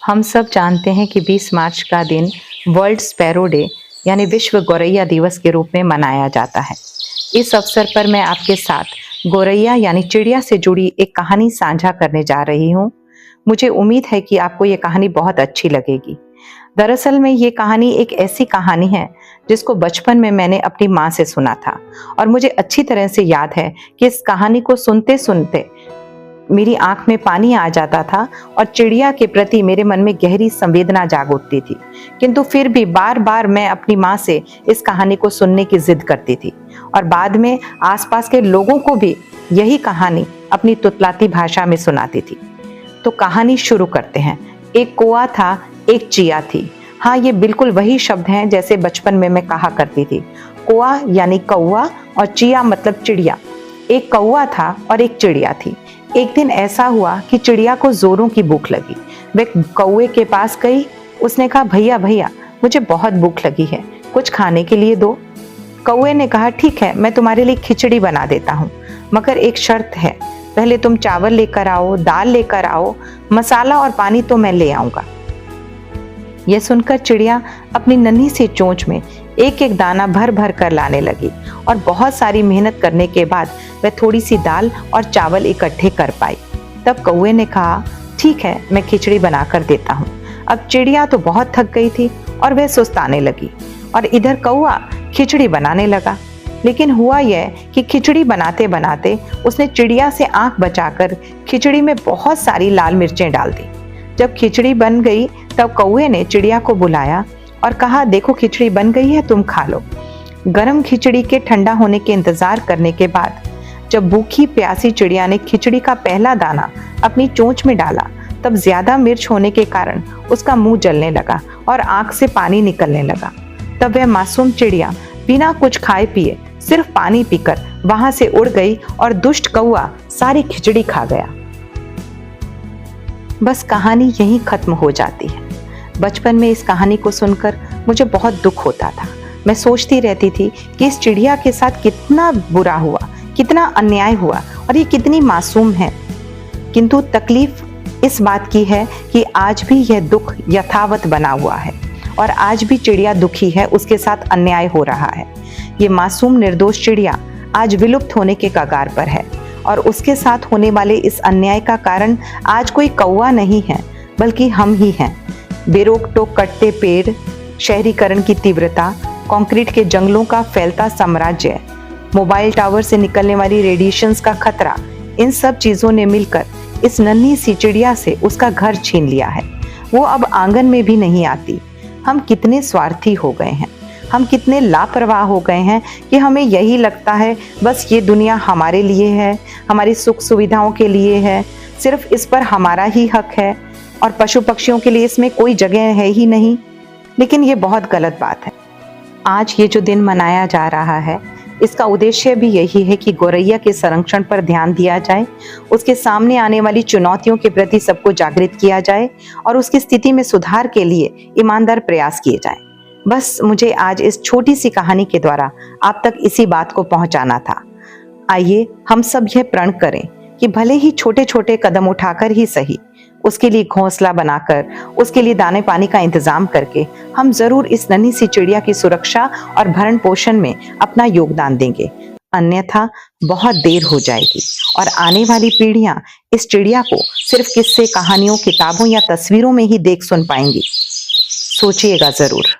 हम सब जानते हैं कि 20 मार्च का दिन वर्ल्ड स्पैरो डे यानी विश्व गौरैया दिवस के रूप में मनाया जाता है। इस अवसर पर मैं आपके साथ गौरैया यानी चिड़िया से जुड़ी एक कहानी साझा करने जा रही हूँ। मुझे उम्मीद है कि आपको ये कहानी बहुत अच्छी लगेगी। दरअसल में ये कहानी एक ऐसी कहानी है जिसको बचपन में मैंने अपनी माँ से सुना था और मुझे अच्छी तरह से याद है कि इस कहानी को सुनते सुनते मेरी आंख में पानी आ जाता था और चिड़िया के प्रति मेरे मन में गहरी संवेदना जाग उठती थी। किंतु फिर भी बार बार मैं अपनी माँ से इस कहानी को सुनने की जिद करती थी और बाद में आसपास के लोगों को भी यही कहानी अपनी तुतलाती भाषा में सुनाती थी। तो कहानी शुरू करते हैं। एक कौआ था, एक चिया थी। हाँ, ये बिल्कुल वही शब्द हैं जैसे बचपन में मैं कहा करती थी। कौआ यानी कौआ और चिया मतलब चिड़िया। एक कौआ था और एक चिड़िया थी। एक दिन ऐसा हुआ कि चिड़िया को जोरों की भूख लगी। वह कौवे के पास गई। उसने कहा, भैया भैया, मुझे बहुत भूख लगी है, कुछ खाने के लिए दो। कौवे ने कहा, ठीक है, मैं तुम्हारे लिए खिचड़ी बना देता हूँ, मगर एक शर्त है, पहले तुम चावल लेकर आओ, दाल लेकर आओ, मसाला और पानी तो मैं ले आऊंगा। यह सुनकर चिड़िया अपनी नन्ही सी चोंच में एक एक दाना भर भर कर लाने लगी और बहुत सारी मेहनत करने के बाद वह थोड़ी सी दाल और चावल इकट्ठे कर पाई। तब कौवे ने कहा, ठीक है, मैं खिचड़ी बनाकर देता हूँ। अब चिड़िया तो बहुत थक गई थी और वह सुस्ताने लगी और इधर कौवा खिचड़ी बनाने लगा। लेकिन हुआ यह कि खिचड़ी बनाते बनाते उसने चिड़िया से आंख बचाकर खिचड़ी में बहुत सारी लाल मिर्चें डाल दी। जब खिचड़ी बन गई तब कौवे ने चिड़िया को बुलाया और कहा, देखो खिचड़ी बन गई है, तुम खा लो। गरम खिचड़ी के ठंडा होने के इंतजार करने के बाद जब भूखी प्यासी चिड़िया ने खिचड़ी का पहला दाना अपनी चोंच में डाला, तब ज्यादा मिर्च होने के कारण उसका मुंह जलने लगा और आंख से पानी निकलने लगा। तब वह मासूम चिड़िया बिना कुछ खाए पिए सिर्फ पानी पीकर वहां से उड़ गई और दुष्ट कौवा सारी खिचड़ी खा गया। बस कहानी यहीं खत्म हो जाती है। बचपन में इस कहानी को सुनकर मुझे बहुत दुख होता था। मैं सोचती रहती थी कि इस चिड़िया के साथ कितना बुरा हुआ, कितना अन्याय हुआ और ये कितनी मासूम है। किंतु तकलीफ इस बात की है कि आज भी यह दुख यथावत बना हुआ है और आज भी चिड़िया दुखी है, उसके साथ अन्याय हो रहा है। ये मासूम निर्दोष चिड़िया आज विलुप्त होने के कगार पर है और उसके साथ होने वाले इस अन्याय का कारण आज कोई कौवा नहीं है, बल्कि हम ही हैं। बेरोक टोक कटते पेड़, शहरीकरण की तीव्रता, कंक्रीट के जंगलों का फैलता साम्राज्य, मोबाइल टावर से निकलने वाली रेडिएशंस का खतरा, इन सब चीजों ने मिलकर इस नन्ही सी चिड़िया से उसका घर छीन लिया है। वो अब आंगन में भी नहीं आती। हम कितने स्वार्थी हो गए हैं, हम कितने लापरवाह हो गए हैं कि हमें यही लगता है बस ये दुनिया हमारे लिए है, हमारी सुख सुविधाओं के लिए है, सिर्फ इस पर हमारा ही हक है और पशु पक्षियों के लिए इसमें कोई जगह है ही नहीं। लेकिन ये बहुत गलत बात है। आज ये जो दिन मनाया जा रहा है, इसका उद्देश्य भी यही है कि गौरैया के संरक्षण पर ध्यान दिया जाए, उसके सामने आने वाली चुनौतियों के प्रति सबको जागृत किया जाए और उसकी स्थिति में सुधार के लिए ईमानदार प्रयास किए जाएं। बस मुझे आज इस छोटी सी कहानी के द्वारा आप तक इसी बात को पहुंचाना था। आइए हम सब यह प्रण करें कि भले ही छोटे छोटे कदम उठाकर ही सही, उसके लिए घोंसला बनाकर, उसके लिए दाने पानी का इंतजाम करके हम जरूर इस नन्ही सी चिड़िया की सुरक्षा और भरण पोषण में अपना योगदान देंगे। अन्यथा बहुत देर हो जाएगी और आने वाली पीढ़ियां इस चिड़िया को सिर्फ किस्से, कहानियों, किताबों या तस्वीरों में ही देख सुन पाएंगी। सोचिएगा जरूर।